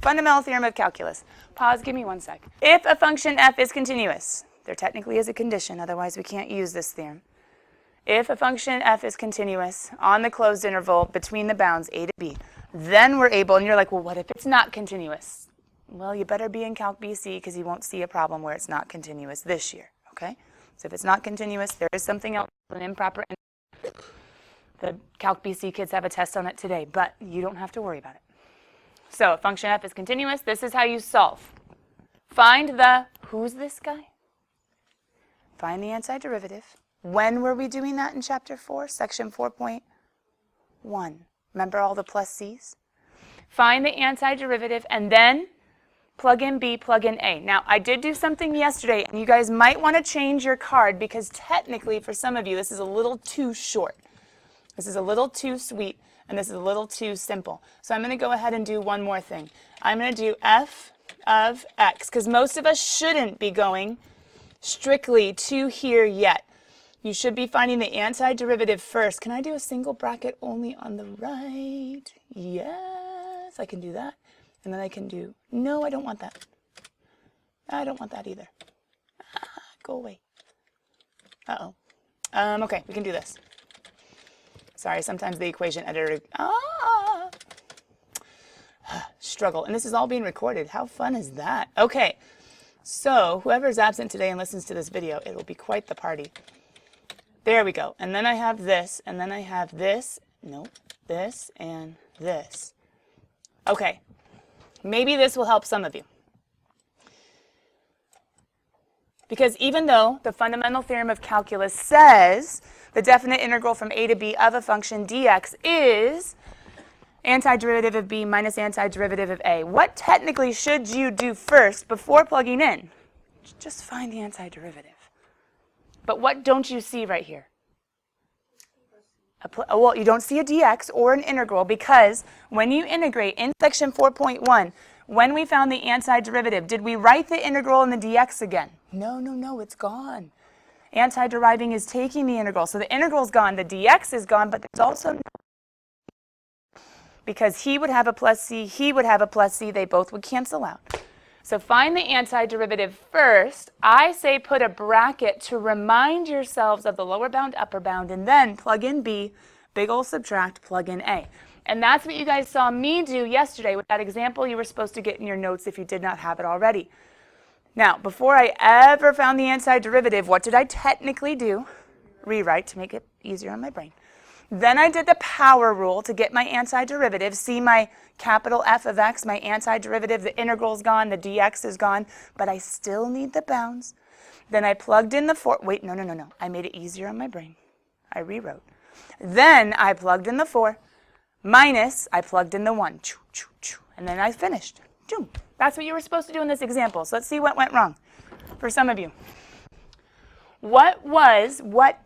Fundamental theorem of calculus. Pause, give me one sec. If a function f is continuous, there technically is a condition, otherwise we can't use this theorem. If a function f is continuous on the closed interval between the bounds a to b, then we're able, and you're like, well, what if it's not continuous? Well, you better be in Calc BC because you won't see a problem where it's not continuous this year, okay? So if it's not continuous, there is something else, an improper. The Calc BC kids have a test on it today, but you don't have to worry about it. So if function f is continuous, this is how you solve. Find the, who's this guy? Find the antiderivative. When were we doing that in chapter 4, section 4.1? Remember all the plus c's? Find the antiderivative and then plug in b, plug in a. Now, I did do something yesterday, and you guys might want to change your card because technically for some of you this is a little too short. This is a little too sweet, and this is a little too simple. So I'm going to go ahead and do one more thing. I'm going to do f of x, because most of us shouldn't be going strictly to here yet. You should be finding the antiderivative first. Can I do a single bracket only on the right? Yes, I can do that. And then I can do, no, I don't want that. I don't want that either. Go away. Uh-oh. Okay, we can do this. Sorry, sometimes the equation editor, struggle. And this is all being recorded. How fun is that? Okay, so whoever's absent today and listens to this video, it will be quite the party. There we go. And then I have this, and then I have this, nope, this, and this. Okay, maybe this will help some of you. Because even though the fundamental theorem of calculus says the definite integral from a to b of a function dx is antiderivative of b minus antiderivative of a, what technically should you do first before plugging in? Just find the antiderivative. But what don't you see right here? Well, you don't see a dx or an integral because when you integrate in section 4.1, when we found the antiderivative, did we write the integral and the dx again? No, it's gone. Antideriving is taking the integral. So the integral's gone, the dx is gone, but there's also, because he would have a plus c, he would have a plus c, they both would cancel out. So find the antiderivative first. I say put a bracket to remind yourselves of the lower bound, upper bound, and then plug in b, big ol' subtract, plug in a. And that's what you guys saw me do yesterday with that example you were supposed to get in your notes if you did not have it already. Now, before I ever found the antiderivative, what did I technically do? Rewrite to make it easier on my brain. Then I did the power rule to get my antiderivative. See my capital F of x, my antiderivative, the integral's gone, the dx is gone, but I still need the bounds. Then I plugged in the 4. Wait, no. I made it easier on my brain. I rewrote. Then I plugged in the 4, minus, I plugged in the 1. And then I finished. That's what you were supposed to do in this example. So let's see what went wrong for some of you. What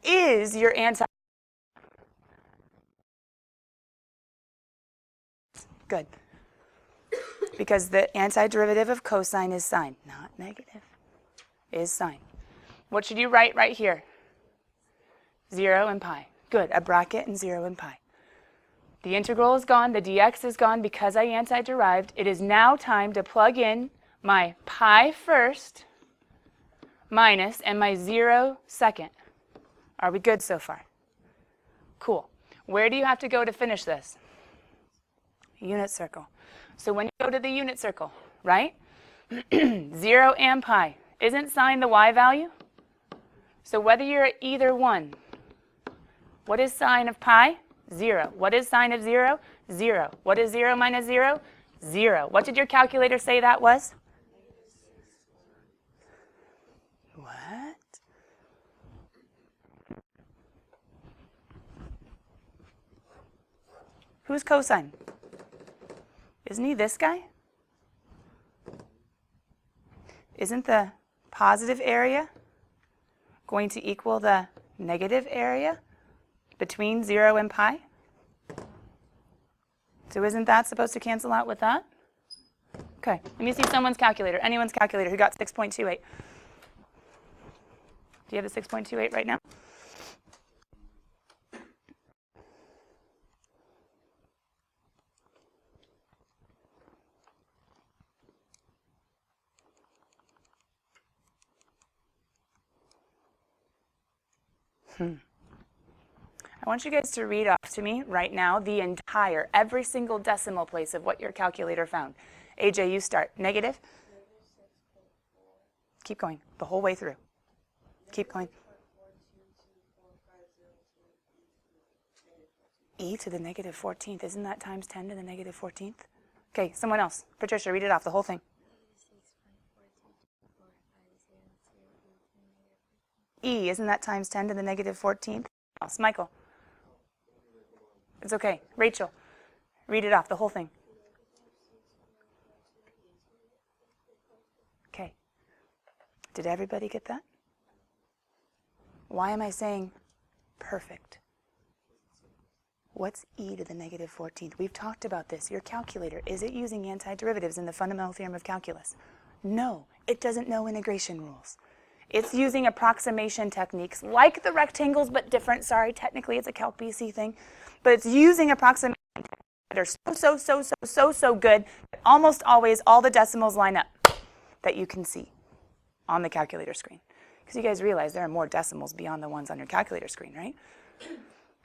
is your antiderivative? Good. Because the antiderivative of cosine is sine, not negative, is sine. What should you write right here? 0 and pi. Good, a bracket and 0 and pi. The integral is gone, the dx is gone because I antiderived. It is now time to plug in my pi first minus and my 0 second. Are we good so far? Cool. Where do you have to go to finish this? Unit circle. So when you go to the unit circle, right? 0 and pi. Isn't sine the y value? So whether you're at either one, what is sine of pi? 0. What is sine of 0? 0. What is 0 minus 0? 0. What did your calculator say that was? What? Who's cosine? Isn't he this guy? Isn't the positive area going to equal the negative area between 0 and pi? So isn't that supposed to cancel out with that? Okay, let me see someone's calculator, anyone's calculator who got 6.28. Do you have the 6.28 right now? I want you guys to read off to me right now the entire, every single decimal place of what your calculator found. AJ, you start. Negative? Keep going, the whole way through. Keep going. E to the negative 14th. Isn't that times 10 to the negative 14th? Okay, someone else. Patricia, read it off, the whole thing. E, isn't that times 10 to the negative 14th? Michael. It's okay. Rachel, read it off, the whole thing. Okay. Did everybody get that? Why am I saying perfect? What's e to the negative 14th? We've talked about this. Your calculator, is it using antiderivatives in the fundamental theorem of calculus? No, it doesn't know integration rules. It's using approximation techniques like the rectangles, but different. Sorry, technically it's a CalcBC thing. But it's using approximation techniques that are so good that almost always all the decimals line up that you can see on the calculator screen. Because you guys realize there are more decimals beyond the ones on your calculator screen, right?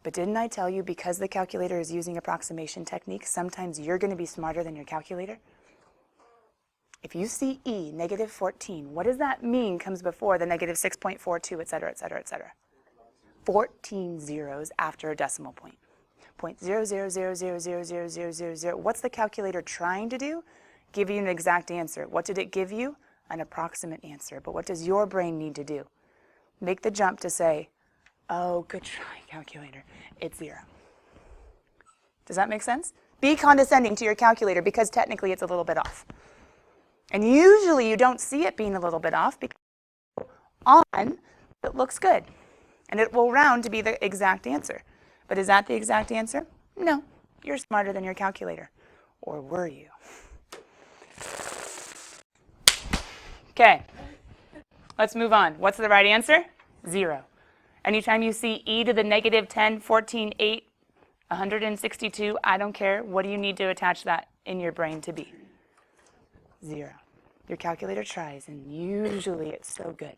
But didn't I tell you, because the calculator is using approximation techniques, sometimes you're going to be smarter than your calculator? If you see E, negative 14, what does that mean comes before the negative 6.42, et cetera, et cetera, et cetera? 14 zeros after a decimal point. 0.000000000. What's the calculator trying to do? Give you an exact answer. What did it give you? An approximate answer. But what does your brain need to do? Make the jump to say, oh, good try, calculator. It's 0. Does that make sense? Be condescending to your calculator because technically it's a little bit off. And usually you don't see it being a little bit off because on it looks good. And it will round to be the exact answer. But is that the exact answer? No. You're smarter than your calculator. Or were you? Okay. Let's move on. What's the right answer? 0. Anytime you see e to the negative 10, 14, 8, 162, I don't care. What do you need to attach that in your brain to be? 0. Your calculator tries, and usually it's so good.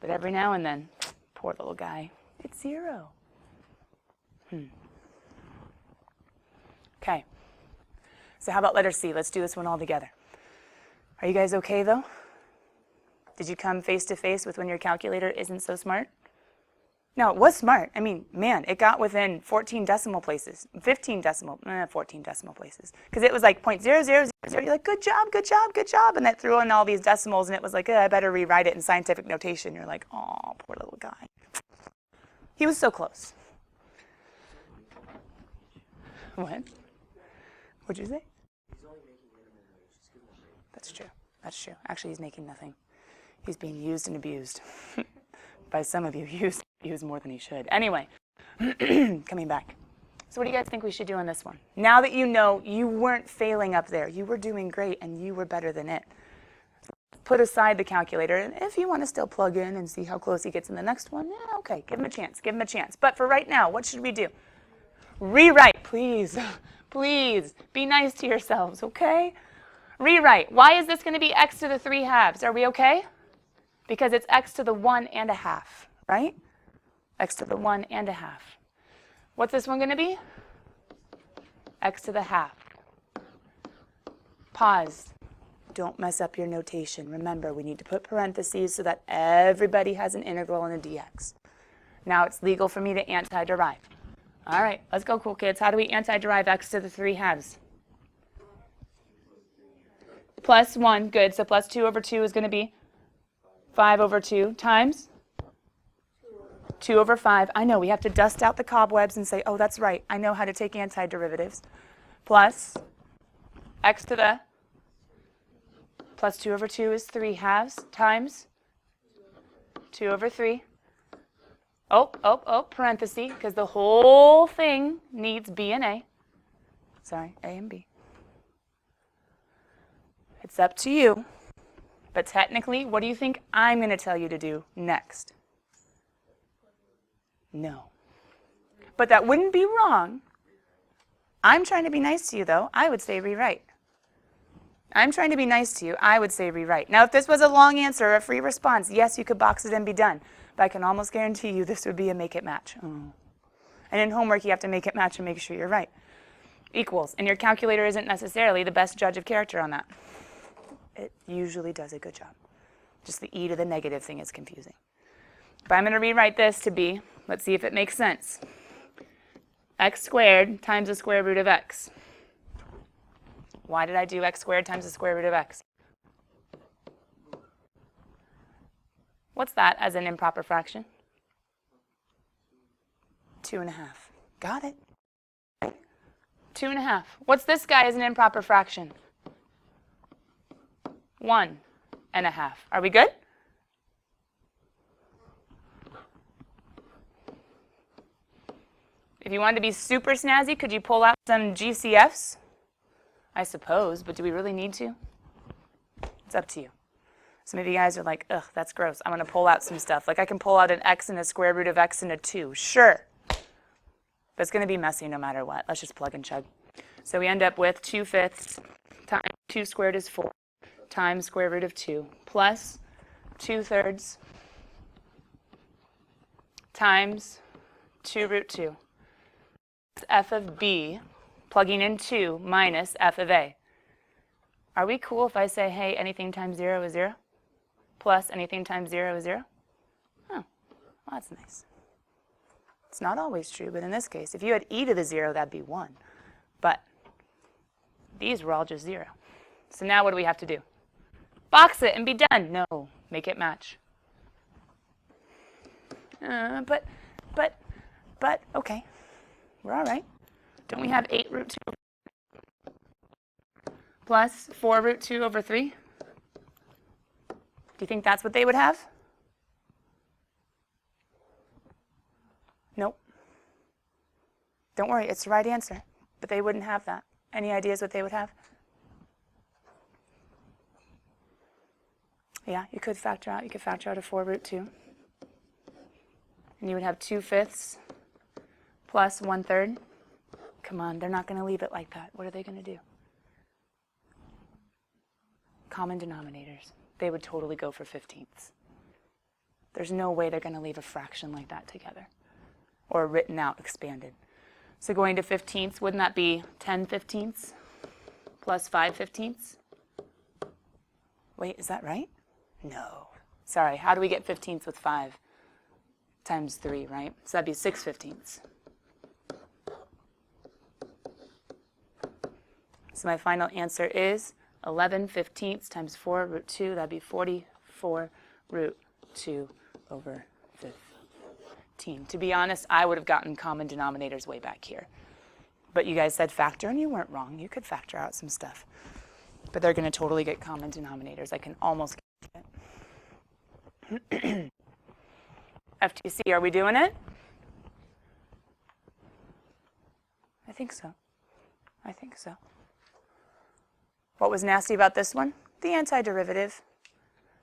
But every now and then, poor little guy, it's 0. Okay. So how about letter C? Let's do this one all together. Are you guys okay, though? Did you come face to face with when your calculator isn't so smart? No, it was smart. I mean, man, it got within 14 decimal places, 14 decimal places. Because it was like 0.0000. You're like, good job, good job, good job. And it threw in all these decimals, and it was like, I better rewrite it in scientific notation. You're like, oh, poor little guy. He was so close. What? What'd you say? That's true. That's true. Actually, he's making nothing. He's being used and abused. By some of you, used more than he should. Anyway, coming back. So what do you guys think we should do on this one? Now that you know you weren't failing up there, you were doing great and you were better than it. Put aside the calculator, and if you want to still plug in and see how close he gets in the next one, yeah, okay, give him a chance, give him a chance. But for right now, what should we do? Rewrite, please. Please, be nice to yourselves, okay? Rewrite. Why is this going to be x to the 3/2? Are we okay? Because it's x to the 1.5, right? X to the 1.5. What's this one going to be? X to the 1/2. Pause. Don't mess up your notation. Remember, we need to put parentheses so that everybody has an integral and a dx. Now it's legal for me to antiderive. All right, let's go, cool kids. How do we antiderive x to the 3/2? Plus 1, good. So plus 2 over 2 is going to be 5 over 2 times 2 over 5. I know, we have to dust out the cobwebs and say, oh, that's right. I know how to take antiderivatives. Plus x to the plus 2 over 2 is 3/2 times 2 over 3. Oh, parenthesis, because the whole thing needs B and A. Sorry, A and B. It's up to you. But technically, what do you think I'm going to tell you to do next? No. But that wouldn't be wrong. I'm trying to be nice to you, though. I would say rewrite. I'm trying to be nice to you. I would say rewrite. Now, if this was a long answer or a free response, yes, you could box it and be done. but I can almost guarantee you this would be a make it match. And in homework, you have to make it match and make sure you're right. Equals. And your calculator isn't necessarily the best judge of character on that. It usually does a good job. Just the e to the negative thing is confusing. But I'm going to rewrite this to be, let's see if it makes sense, x squared times the square root of x. Why did I do x squared times the square root of x? What's that as an improper fraction? 2.5. Got it. 2.5. What's this guy as an improper fraction? 1.5. Are we good? If you wanted to be super snazzy, could you pull out some GCFs? I suppose, but do we really need to? It's up to you. Some of you guys are like, ugh, that's gross. I'm going to pull out some stuff. Like I can pull out an x and a square root of x and a 2. Sure. But it's going to be messy no matter what. Let's just plug and chug. So we end up with 2/5 times 2 squared is 4 times square root of 2 plus 2/3 times 2 root 2. F of b, plugging in 2 minus f of a. Are we cool if I say, hey, anything times 0 is 0? Plus anything times 0 is 0? Oh, well, that's nice. It's not always true, but in this case, if you had e to the 0, that'd be 1. But these were all just 0. So now what do we have to do? Box it and be done. No, make it match. But, okay. We're all right. Don't we have 8 root 2 plus 4 root 2 over 3? Do you think that's what they would have? Nope. Don't worry, it's the right answer, but they wouldn't have that. Any ideas what they would have? Yeah, you could factor out. You could factor out a 4 root 2. And you would have 2/5 plus 1/3. Come on, they're not going to leave it like that. What are they going to do? Common denominators. They would totally go for 15ths. There's no way they're going to leave a fraction like that together. Or written out, expanded. So going to 15ths, wouldn't that be 10/15ths plus 5/15ths? Wait, is that right? No. Sorry, how do we get 15ths with 5 times 3, right? So that'd be 6/15ths. So my final answer is 11/15ths times 4 root 2. That'd be 44 root 2 over 15. To be honest, I would have gotten common denominators way back here. But you guys said factor, and you weren't wrong. You could factor out some stuff. But they're going to totally get common denominators. I can almost guarantee it. FTC, are we doing it? I think so. I think so. What was nasty about this one? The antiderivative.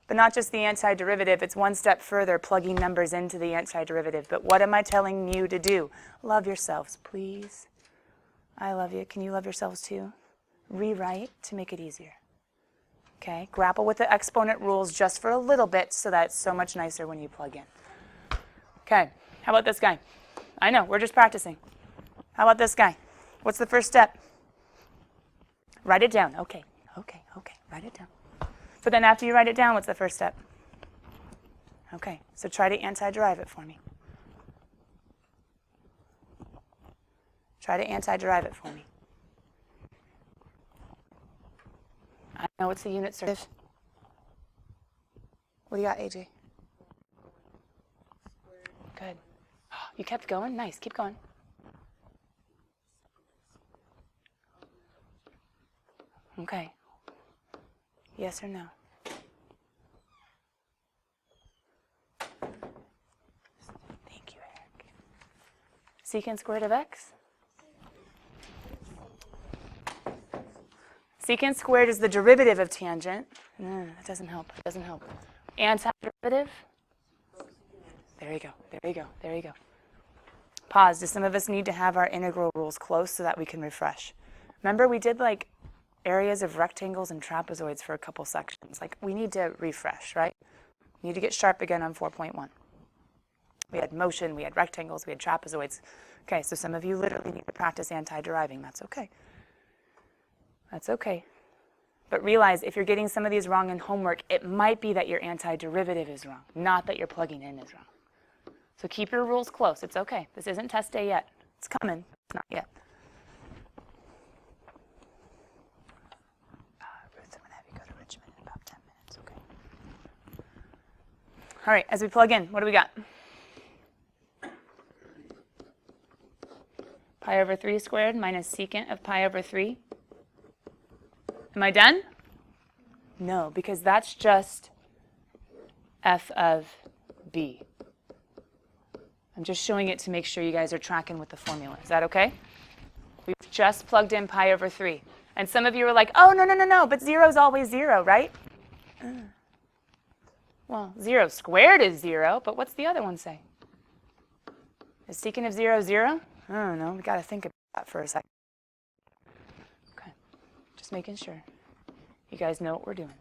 But not just the antiderivative, it's one step further, plugging numbers into the antiderivative. But what am I telling you to do? Love yourselves, please. I love you. Can you love yourselves too? Rewrite to make it easier. Okay? Grapple with the exponent rules just for a little bit so that it's so much nicer when you plug in. Okay, how about this guy? I know, we're just practicing. How about this guy? What's the first step? Write it down. Okay, write it down. But then after you write it down, what's the first step? Okay, so try to antiderive it for me. Try to antiderive it for me. I know it's the unit circle. What do you got, AJ? Good. You kept going? Nice. Keep going. Okay. Yes or no? Thank you, Eric. Secant squared of x? Secant squared is the derivative of tangent. No, that doesn't help. It doesn't help. Antiderivative? There you go. There you go. There you go. Pause. Do some of us need to have our integral rules close so that we can refresh? Remember we did like areas of rectangles and trapezoids for a couple sections. Like we need to refresh, right? We need to get sharp again on 4.1. We had motion, we had rectangles, we had trapezoids. Okay, so some of you literally need to practice anti-deriving. That's okay. That's okay. But realize if you're getting some of these wrong in homework, it might be that your antiderivative is wrong, not that your plugging in is wrong. So keep your rules close. It's okay. This isn't test day yet. It's coming. It's not yet. Ruth, I'm going to have you go to Richmond in about 10 minutes, okay? All right, as we plug in, what do we got? Pi over 3 squared minus secant of pi over 3. Am I done? No, because that's just f of b. I'm just showing it to make sure you guys are tracking with the formula. Is that okay? We've just plugged in pi over 3. And some of you are like, oh, no, but 0 is always 0, right? Well, 0 squared is 0, but what's the other one say? Is secant of 0 0? I don't know. We've got to think about that for a second. Okay. Just making sure you guys know what we're doing.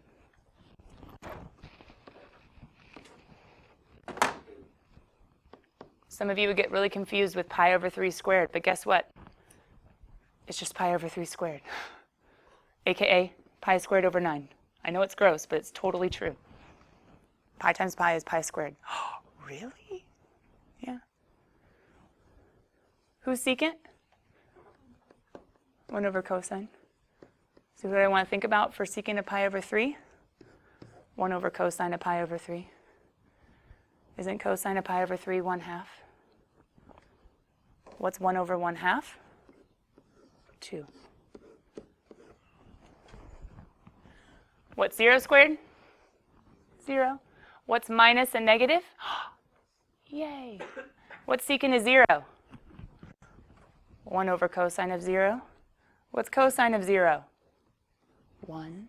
Some of you would get really confused with pi over 3 squared, but guess what? It's just pi over 3 squared, aka pi squared over 9. I know it's gross, but it's totally true. Pi times pi is pi squared. Really? Yeah. Who's secant? 1 over cosine. See what I want to think about for secant of pi over 3? 1 over cosine of pi over 3. Isn't cosine of pi over 3 1/2? What's 1 over 1/2? 2. What's 0 squared? 0. What's minus and negative? Yay. What's secant of 0? 1 over cosine of 0. What's cosine of 0? 1.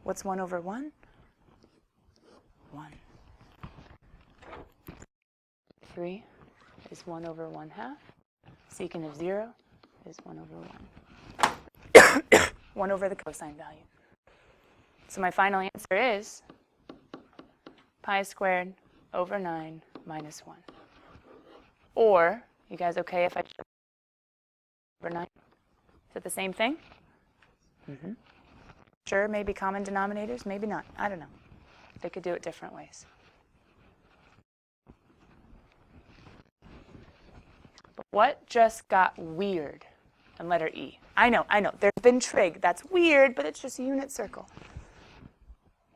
What's 1 over 1? 1. 3 is 1 over 1/2. Secant of 0 is 1 over 1. 1 over the cosine value. So my final answer is pi squared over 9 minus 1. Or, you guys okay if I just over 9? Is it the same thing? Mm-hmm. Sure, maybe common denominators, maybe not. I don't know. They could do it different ways. But what just got weird in letter E? I know. There's been trig. That's weird, but it's just a unit circle.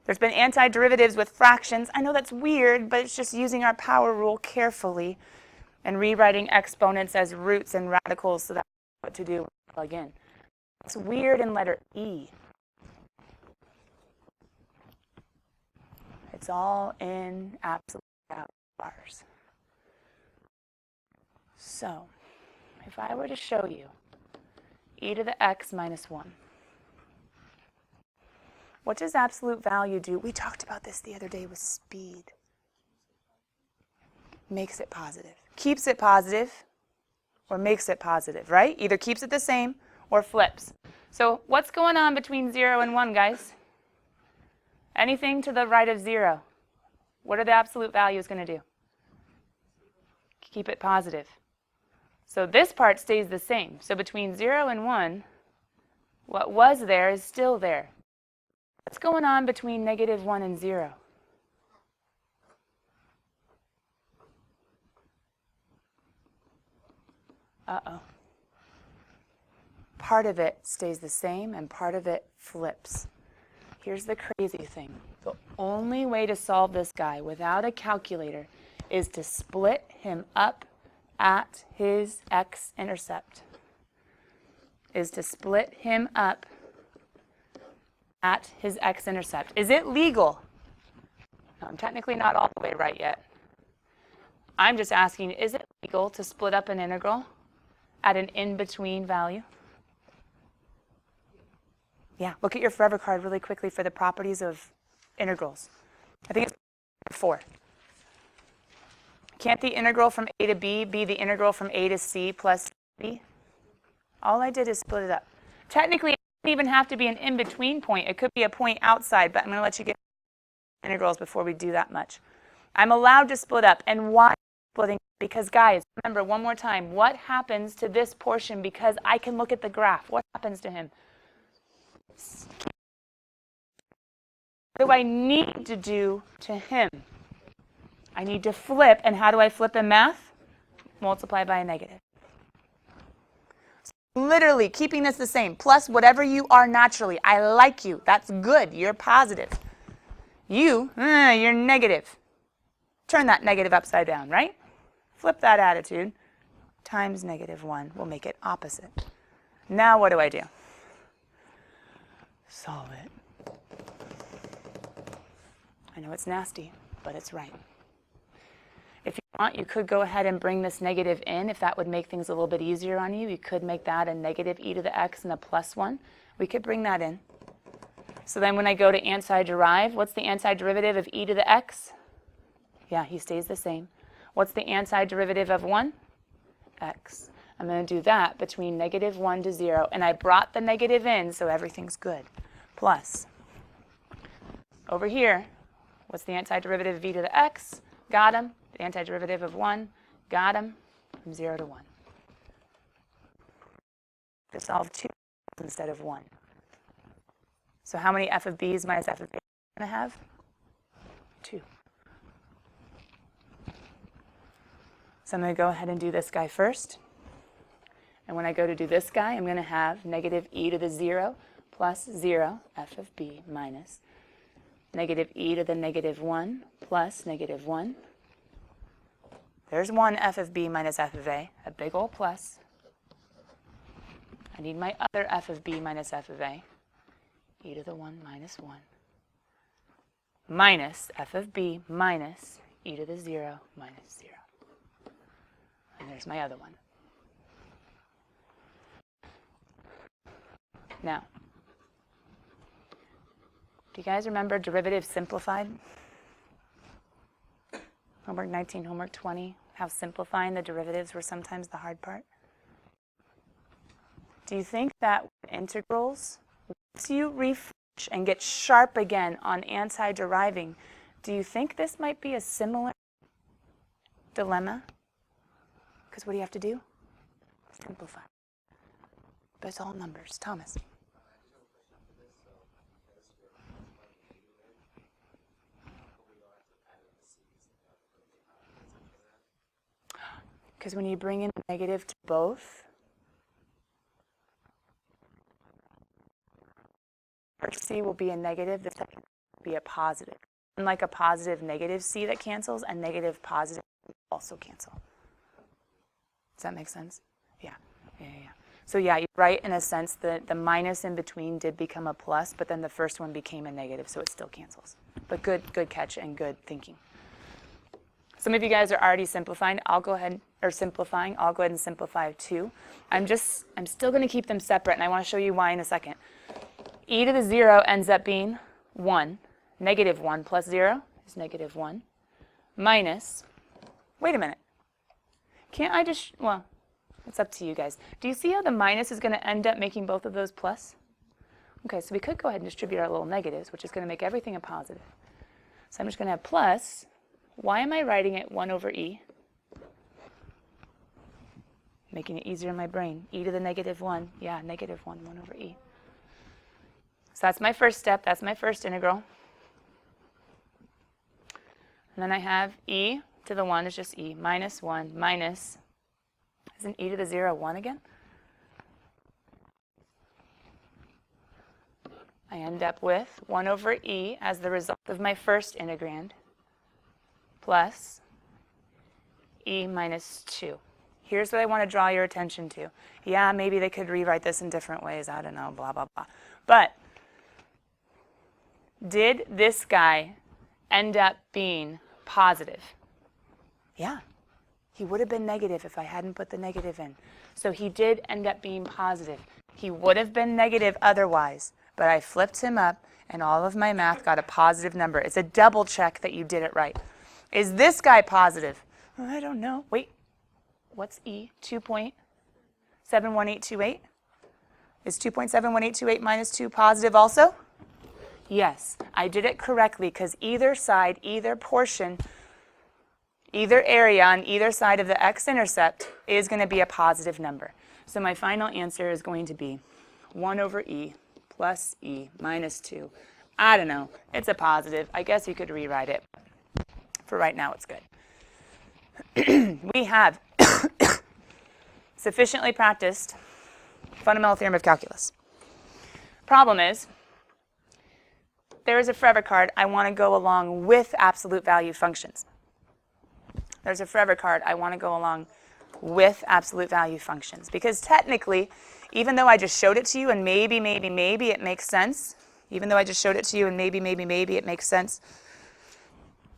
There's been antiderivatives with fractions. I know that's weird, but it's just using our power rule carefully and rewriting exponents as roots and radicals so that's what to do when you plug in. It's weird in letter E. It's all in absolute bars. So, if I were to show you e to the x minus 1, what does absolute value do? We talked about this the other day with speed. Makes it positive. Keeps it positive or makes it positive, right? Either keeps it the same or flips. So what's going on between 0 and 1, guys? Anything to the right of 0. What are the absolute values going to do? Keep it positive. So this part stays the same. So between 0 and 1, what was there is still there. What's going on between negative 1 and 0? Uh-oh. Part of it stays the same and part of it flips. Here's the crazy thing. The only way to solve this guy without a calculator is to split him up at his x-intercept. Is to split him up at his x-intercept. Is it legal? No, I'm technically not all the way right yet. I'm just asking, is it legal to split up an integral at an in-between value? Yeah, look at your forever card really quickly for the properties of integrals. I think it's 4. Can't the integral from a to b be the integral from a to c plus b? All I did is split it up. Technically, it doesn't even have to be an in-between point. It could be a point outside, but I'm going to let you get integrals before we do that much. I'm allowed to split up. And why splitting. Because guys, remember one more time, what happens to this portion because I can look at the graph? What happens to him? What do I need to do to him? I need to flip, and how do I flip in math? Multiply by a negative. So literally keeping this the same, plus whatever you are naturally. I like you. That's good. You're positive. You're negative. Turn that negative upside down, right? Flip that attitude. Times -1 will make it opposite. Now what do I do? Solve it. I know it's nasty, but it's right. If you want, you could go ahead and bring this negative in. If that would make things a little bit easier on you, you could make that a negative e to the x and a plus 1. We could bring that in. So then when I go to antiderive, what's the antiderivative of e to the x? Yeah, he stays the same. What's the antiderivative of 1? X. I'm going to do that between -1 to 0. And I brought the negative in, so everything's good. Plus, over here, what's the antiderivative of e to the x? Got him. The antiderivative of 1, got him, from 0 to 1. To solve 2 instead of 1. So how many f of b's minus f of a am I going to have? 2. So I'm going to go ahead and do this guy first. And when I go to do this guy, I'm going to have negative e to the 0 plus 0 f of b minus negative e to the -1 plus -1. There's 1 f of b minus f of a big old plus. I need my other f of b minus f of a, e to the 1 minus 1, minus f of b minus e to the 0 minus 0. And there's my other one. Now, do you guys remember derivative simplified? Homework 19, homework 20, how simplifying the derivatives were sometimes the hard part? Do you think that with integrals, once you refresh and get sharp again on anti-deriving, do you think this might be a similar dilemma? Because what do you have to do? Simplify. But it's all numbers. Thomas. Because when you bring in a negative to both, first C will be a negative, the second will be a positive. Unlike a positive negative C that cancels, a negative positive also cancel. Does that make sense? Yeah. So yeah, you're right in a sense that the minus in between did become a plus, but then the first one became a negative, so it still cancels. But good catch and good thinking. Some of you guys are already simplifying. I'll go ahead and simplify 2. I'm still going to keep them separate, and I want to show you why in a second. E to the 0 ends up being 1. -1 plus 0 is -1. Minus, wait a minute. Can't I just, well, it's up to you guys. Do you see how the minus is going to end up making both of those plus? Okay, so we could go ahead and distribute our little negatives, which is going to make everything a positive. So I'm just going to have plus. Why am I writing it 1 over e? Making it easier in my brain. E to the -1. Yeah, -1, 1 over e. So that's my first step. That's my first integral. And then I have e to the 1 is just e, minus 1, minus, isn't e to the 0 1 again? I end up with 1 over e as the result of my first integrand, plus e minus 2. Here's what I want to draw your attention to. Yeah, maybe they could rewrite this in different ways. I don't know, blah, blah, blah. But did this guy end up being positive? Yeah. He would have been negative if I hadn't put the negative in. So he did end up being positive. He would have been negative otherwise, but I flipped him up, and all of my math got a positive number. It's a double check that you did it right. Is this guy positive? I don't know. Wait. What's E? 2.71828? Is 2.71828 minus 2 positive also? Yes, I did it correctly because either side, either portion Either area on either side of the x-intercept is going to be a positive number. So my final answer is going to be 1 over e plus e minus 2. I don't know. It's a positive. I guess you could rewrite it. For right now, it's good. We have sufficiently practiced fundamental theorem of calculus. Problem is, there is a forever card I want to go along with absolute value functions. There's a forever card I want to go along with absolute value functions. Because technically, even though I just showed it to you and maybe it makes sense,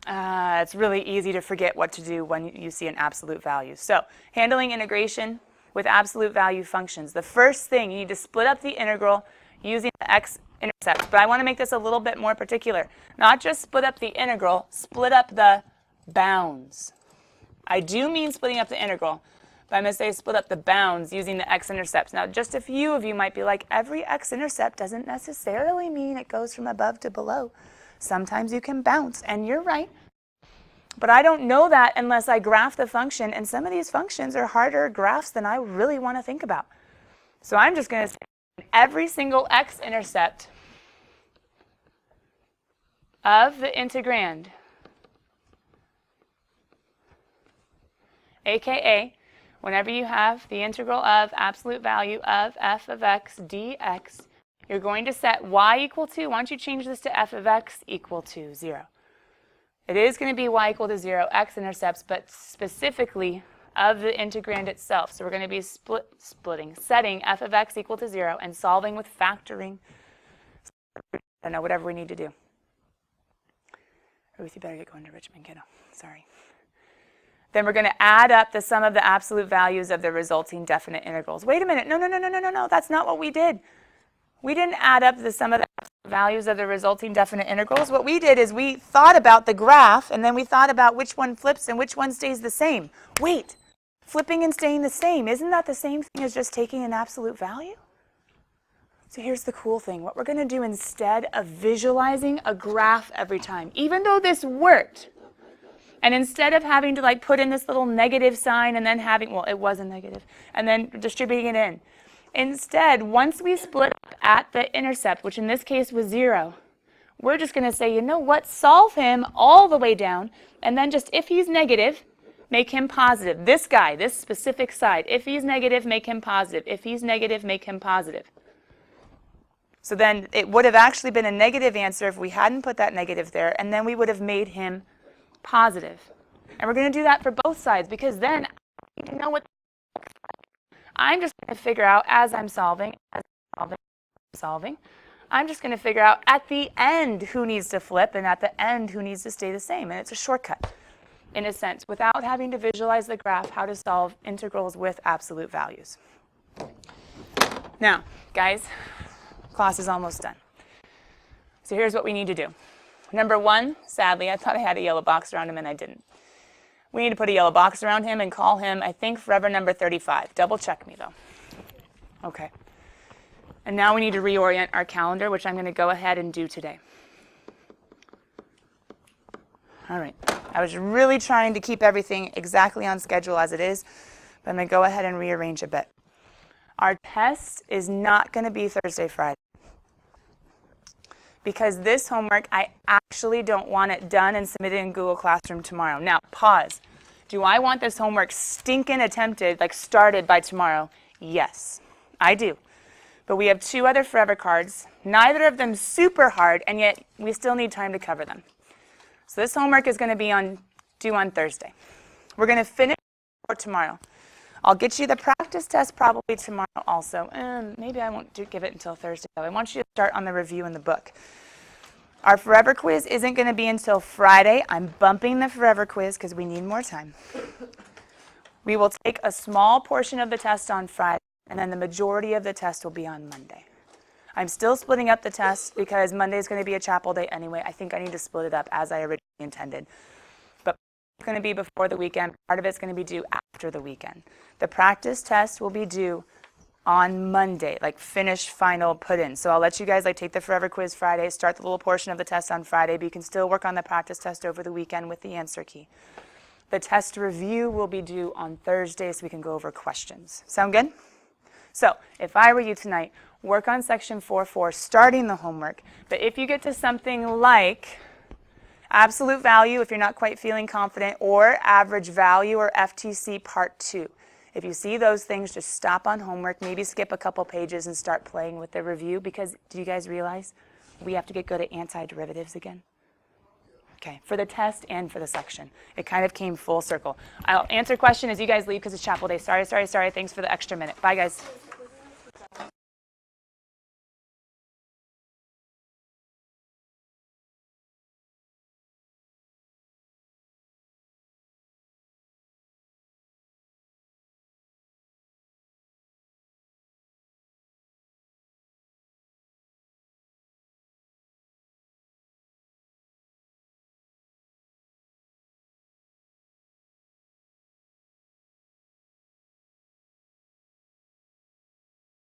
it's really easy to forget what to do when you see an absolute value. So, handling integration with absolute value functions. The first thing, you need to split up the integral using the x-intercept. But I want to make this a little bit more particular. Not just split up the integral, split up the bounds. I do mean splitting up the integral, but I'm going to say split up the bounds using the x-intercepts. Now, just a few of you might be like, every x-intercept doesn't necessarily mean it goes from above to below. Sometimes you can bounce, and you're right. But I don't know that unless I graph the function, and some of these functions are harder graphs than I really want to think about. So I'm just going to say every single x-intercept of the integrand, aka whenever you have the integral of absolute value of f of x dx, you're going to set y equal to, why don't you change this to f of x equal to 0. It is going to be y equal to 0, x-intercepts, but specifically of the integrand itself. So we're going to be setting f of x equal to 0 and solving with factoring. I don't know, whatever we need to do. Ruth, you better get going to Richmond, kiddo. Sorry. Then we're going to add up the sum of the absolute values of the resulting definite integrals. Wait a minute. No. That's not what we did. We didn't add up the sum of the values of the resulting definite integrals. What we did is we thought about the graph, and then we thought about which one flips and which one stays the same. Wait, flipping and staying the same, isn't that the same thing as just taking an absolute value? So here's the cool thing. What we're going to do instead of visualizing a graph every time, even though this worked, and instead of having to like put in this little negative sign and then having, well, it was a negative, and then distributing it in. Instead, once we split at the intercept, which in this case was 0, we're just going to say, you know what, solve him all the way down, and then just if he's negative, make him positive. This guy, this specific side, if he's negative, make him positive. If he's negative, make him positive. So then it would have actually been a negative answer if we hadn't put that negative there, and then we would have made him positive. And we're going to do that for both sides, because then I need to know what I'm just going to figure out as I'm solving, I'm just going to figure out at the end who needs to flip and at the end who needs to stay the same. And it's a shortcut, in a sense, without having to visualize the graph, how to solve integrals with absolute values. Now, guys, class is almost done. So here's what we need to do. Number 1, sadly, I thought I had a yellow box around him and I didn't. We need to put a yellow box around him and call him, I think, forever number 35. Double check me, though. Okay. And now we need to reorient our calendar, which I'm going to go ahead and do today. All right. I was really trying to keep everything exactly on schedule as it is, but I'm going to go ahead and rearrange a bit. Our test is not going to be Thursday, Friday, because this homework, I actually don't want it done and submitted in Google Classroom tomorrow. Now, pause. Do I want this homework stinking attempted, like started by tomorrow? Yes, I do. But we have 2 other forever cards, neither of them super hard, and yet we still need time to cover them. So this homework is going to be due on Thursday. We're going to finish for tomorrow. I'll get you the practice test probably tomorrow also. Maybe I won't give it until Thursday, though. I want you to start on the review in the book. Our forever quiz isn't going to be until Friday. I'm bumping the forever quiz because we need more time. We will take a small portion of the test on Friday, and then the majority of the test will be on Monday. I'm still splitting up the test because Monday is going to be a chapel day anyway. I think I need to split it up as I originally intended. But it's going to be before the weekend. Part of it's going to be due after the weekend. The practice test will be due on Monday, like finish, final, put in. So I'll let you guys take the forever quiz Friday, start the little portion of the test on Friday, but you can still work on the practice test over the weekend with the answer key. The test review will be due on Thursday so we can go over questions. Sound good? So if I were you tonight, work on section 4.4, starting the homework. But if you get to something like absolute value, if you're not quite feeling confident, or average value or FTC part 2, if you see those things, just stop on homework, maybe skip a couple pages and start playing with the review, because do you guys realize we have to get good at antiderivatives again? Okay, for the test and for the section. It kind of came full circle. I'll answer question as you guys leave because it's chapel day. Sorry. Thanks for the extra minute. Bye, guys.